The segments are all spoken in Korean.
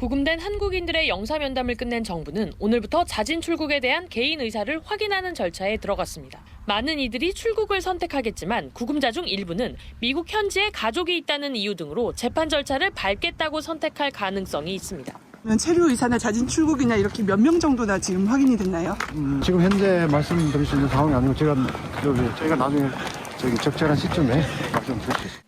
구금된 한국인들의 영사면담을 끝낸 정부는 오늘부터 자진 출국에 대한 개인 의사를 확인하는 절차에 들어갔습니다. 많은 이들이 출국을 선택하겠지만 구금자 중 일부는 미국 현지에 가족이 있다는 이유 등으로 재판 절차를 밟겠다고 선택할 가능성이 있습니다. 체류 의사나 자진 출국이나 이렇게 몇 명 정도나 지금 확인이 됐나요? 지금 현재 말씀드릴 수 있는 상황이 아니고 저희가 나중에 적절한 시점에 말씀드릴 수 있습니다.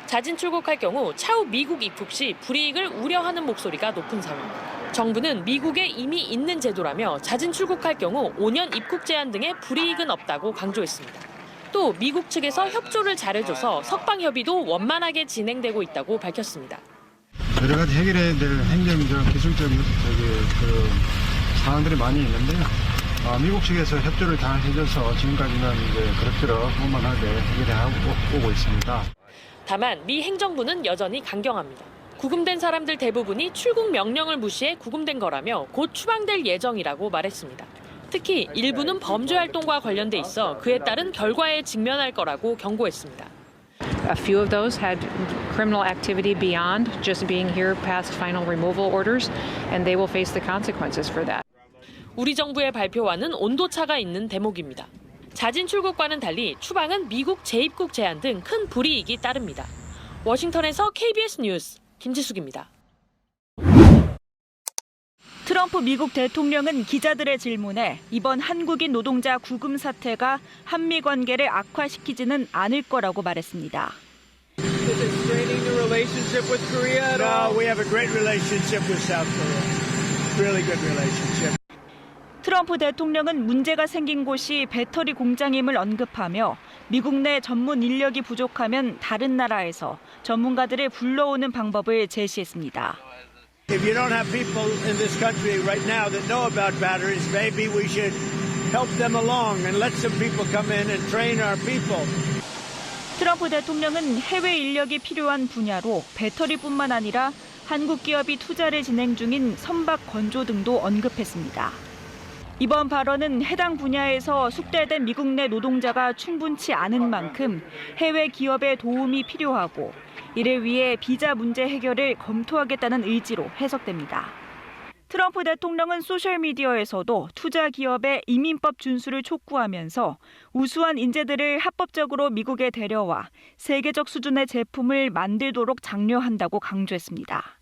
자진 출국할 경우 차후 미국 입국 시 불이익을 우려하는 목소리가 높은 상황. 정부는 미국에 이미 있는 제도라며 자진 출국할 경우 5년 입국 제한 등의 불이익은 없다고 강조했습니다. 또 미국 측에서 협조를 잘해줘서 석방 협의도 원만하게 진행되고 있다고 밝혔습니다. 여러 가지 해결해야 될 행정적, 기술적 사항들이 많이 있는데요. 미국 측에서 협조를 잘 해줘서 지금까지는 그럭저럭 원만하게 해결하고 오고 있습니다. 다만 미 행정부는 여전히 강경합니다. 구금된 사람들 대부분이 출국 명령을 무시해 구금된 거라며 곧 추방될 예정이라고 말했습니다. 특히 일부는 범죄 활동과 관련돼 있어 그에 따른 결과에 직면할 거라고 경고했습니다. A few of those had criminal activity beyond just being here past final removal orders, and they will face the consequences for that. 우리 정부의 발표와는 온도차가 있는 대목입니다. 자진 출국과는 달리 추방은 미국 재입국 제한 등 큰 불이익이 따릅니다. 워싱턴에서 KBS 뉴스 김지숙입니다. 트럼프 미국 대통령은 기자들의 질문에 이번 한국인 노동자 구금 사태가 한미 관계를 악화시키지는 않을 거라고 말했습니다. Is it straining the relationship with Korea at all? No, we have a great relationship with South Korea. Really good relationship. 트럼프 대통령은 문제가 생긴 곳이 배터리 공장임을 언급하며 미국 내 전문 인력이 부족하면 다른 나라에서 전문가들을 불러오는 방법을 제시했습니다. If you don't have people in this country right now that know about batteries, maybe we should help them along and let some people come in and train our people. 트럼프 대통령은 해외 인력이 필요한 분야로 배터리뿐만 아니라 한국 기업이 투자를 진행 중인 선박 건조 등도 언급했습니다. 이번 발언은 해당 분야에서 숙달된 미국 내 노동자가 충분치 않은 만큼 해외 기업의 도움이 필요하고 이를 위해 비자 문제 해결을 검토하겠다는 의지로 해석됩니다. 트럼프 대통령은 소셜미디어에서도 투자 기업의 이민법 준수를 촉구하면서 우수한 인재들을 합법적으로 미국에 데려와 세계적 수준의 제품을 만들도록 장려한다고 강조했습니다.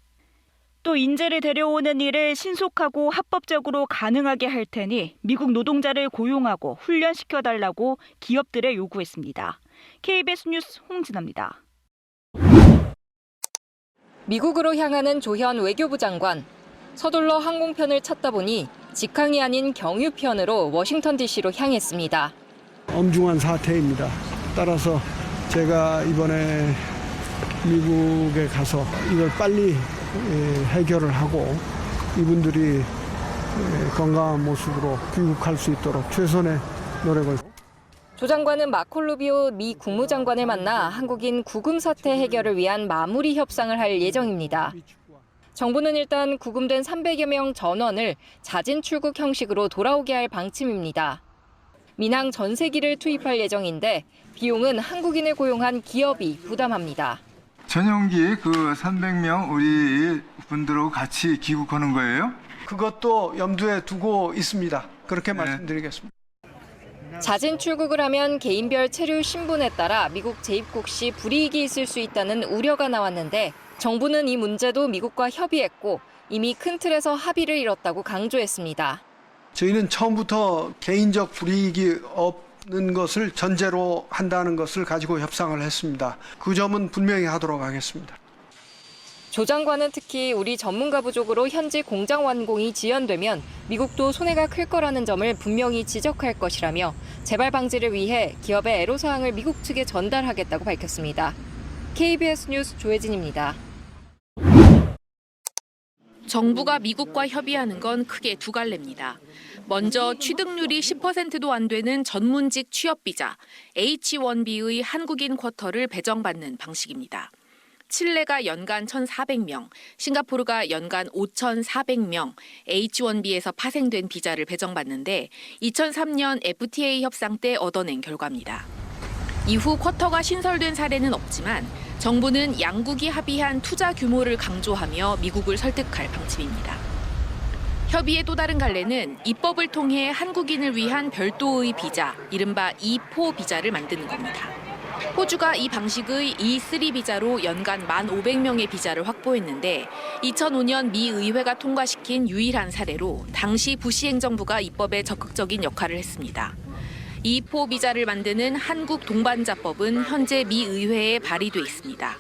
또 인재를 데려오는 일을 신속하고 합법적으로 가능하게 할 테니 미국 노동자를 고용하고 훈련시켜달라고 기업들에 요구했습니다. KBS 뉴스 홍진아입니다. 미국으로 향하는 조현 외교부 장관. 서둘러 항공편을 찾다 보니 직항이 아닌 경유편으로 워싱턴 DC로 향했습니다. 엄중한 사태입니다. 따라서 제가 이번에 미국에 가서 이걸 빨리 해결을 하고 이분들이 건강한 모습으로 귀국할 수 있도록 최선의 노력을. 조 장관은 마코 루비오 미 국무장관을 만나 한국인 구금 사태 해결을 위한 마무리 협상을 할 예정입니다. 정부는 일단 구금된 300여 명 전원을 자진 출국 형식으로 돌아오게 할 방침입니다. 민항 전세기를 투입할 예정인데 비용은 한국인을 고용한 기업이 부담합니다. 전용기 300명 우리 분들하고 같이 귀국하는 거예요? 그것도 염두에 두고 있습니다. 그렇게 말씀드리겠습니다. 자진 출국을 하면 개인별 체류 신분에 따라 미국 재입국 시 불이익이 있을 수 있다는 우려가 나왔는데 정부는 이 문제도 미국과 협의했고 이미 큰 틀에서 합의를 이뤘다고 강조했습니다. 저희는 처음부터 개인적 불이익이 없는 것을 전제로 한다는 것을 가지고 협상을 했습니다. 그 점은 분명히 하도록 하겠습니다. 조 장관은 특히 우리 전문가 부족으로 현지 공장 완공이 지연되면 미국도 손해가 클 거라는 점을 분명히 지적할 것이라며 재발 방지를 위해 기업의 애로사항을 미국 측에 전달하겠다고 밝혔습니다. KBS 뉴스 조혜진입니다. 정부가 미국과 협의하는 건 크게 두 갈래입니다. 먼저 취득률이 10%도 안 되는 전문직 취업비자 H-1B의 한국인 쿼터를 배정받는 방식입니다. 칠레가 연간 1,400명, 싱가포르가 연간 5,400명 H-1B에서 파생된 비자를 배정받는데 2003년 FTA 협상 때 얻어낸 결과입니다. 이후 쿼터가 신설된 사례는 없지만 정부는 양국이 합의한 투자 규모를 강조하며 미국을 설득할 방침입니다. 협의의 또 다른 갈래는 입법을 통해 한국인을 위한 별도의 비자, 이른바 E4 비자를 만드는 겁니다. 호주가 이 방식의 E3 비자로 연간 1,500명의 비자를 확보했는데 2005년 미 의회가 통과시킨 유일한 사례로 당시 부시 행정부가 입법에 적극적인 역할을 했습니다. E4 비자를 만드는 한국 동반자법은 현재 미 의회에 발의돼 있습니다.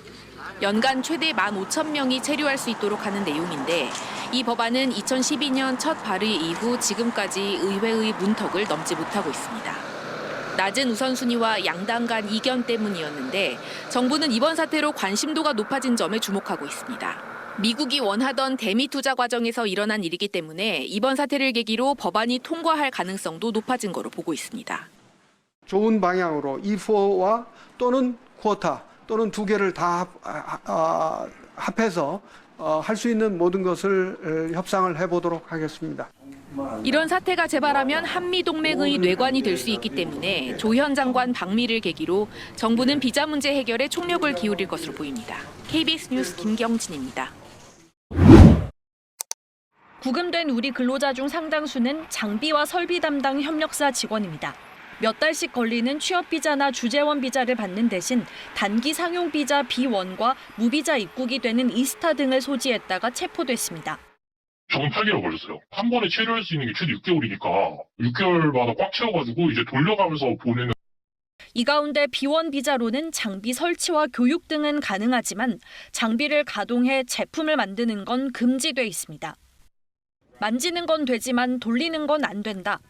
연간 최대 15,000명이 체류할 수 있도록 하는 내용인데 이 법안은 2012년 첫 발의 이후 지금까지 의회의 문턱을 넘지 못하고 있습니다. 낮은 우선순위와 양당 간 이견 때문이었는데 정부는 이번 사태로 관심도가 높아진 점에 주목하고 있습니다. 미국이 원하던 대미 투자 과정에서 일어난 일이기 때문에 이번 사태를 계기로 법안이 통과할 가능성도 높아진 거로 보고 있습니다. 좋은 방향으로 E4와 또는 쿼타 또는 두 개를 다 합해서 할 수 있는 모든 것을 협상을 해보도록 하겠습니다. 이런 사태가 재발하면 한미동맹의 뇌관이 될 수 있기 때문에 조현 장관 방미를 계기로 정부는 비자 문제 해결에 총력을 기울일 것으로 보입니다. KBS 뉴스 김경진입니다. 구금된 우리 근로자 중 상당수는 장비와 설비 담당 협력사 직원입니다. 몇 달씩 걸리는 취업비자나 주재원 비자를 받는 대신 단기 상용비자 B1과 무비자 입국이 되는 이스타 등을 소지했다가 체포됐습니다. 저는 8개월 걸렸어요. 한 번에 체류할 수 있는 게 최대 6개월이니까 6개월마다 꽉 채워가지고 이제 돌려가면서 보내는. 이 가운데 B1 비자로는 장비 설치와 교육 등은 가능하지만 장비를 가동해 제품을 만드는 건 금지돼 있습니다. 만지는 건 되지만 돌리는 건 안 된다.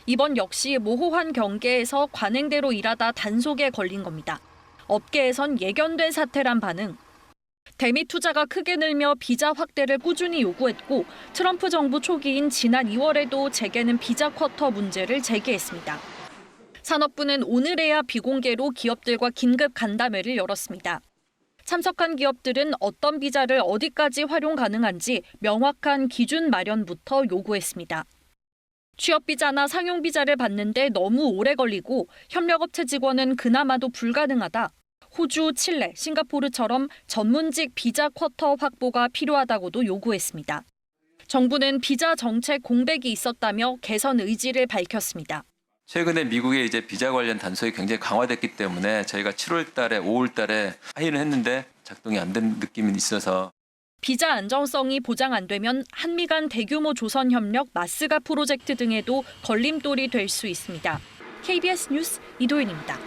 이번 역시 모호한 경계에서 관행대로 일하다 단속에 걸린 겁니다. 업계에선 예견된 사태란 반응. 대미 투자가 크게 늘며 비자 확대를 꾸준히 요구했고 트럼프 정부 초기인 지난 2월에도 재계는 비자 쿼터 문제를 제기했습니다. 산업부는 오늘에야 비공개로 기업들과 긴급 간담회를 열었습니다. 참석한 기업들은 어떤 비자를 어디까지 활용 가능한지 명확한 기준 마련부터 요구했습니다. 취업비자나 상용비자를 받는데 너무 오래 걸리고 협력업체 직원은 그나마도 불가능하다. 호주, 칠레, 싱가포르처럼 전문직 비자 쿼터 확보가 필요하다고도 요구했습니다. 정부는 비자 정책 공백이 있었다며 개선 의지를 밝혔습니다. 최근에 미국의 이제 비자 관련 단속이 굉장히 강화됐기 때문에 저희가 7월 달에 5월 달에 회의를 했는데 작동이 안 된 느낌이 있어서 비자 안정성이 보장 안 되면 한미 간 대규모 조선 협력 마스가 프로젝트 등에도 걸림돌이 될 수 있습니다. KBS 뉴스 이도윤입니다.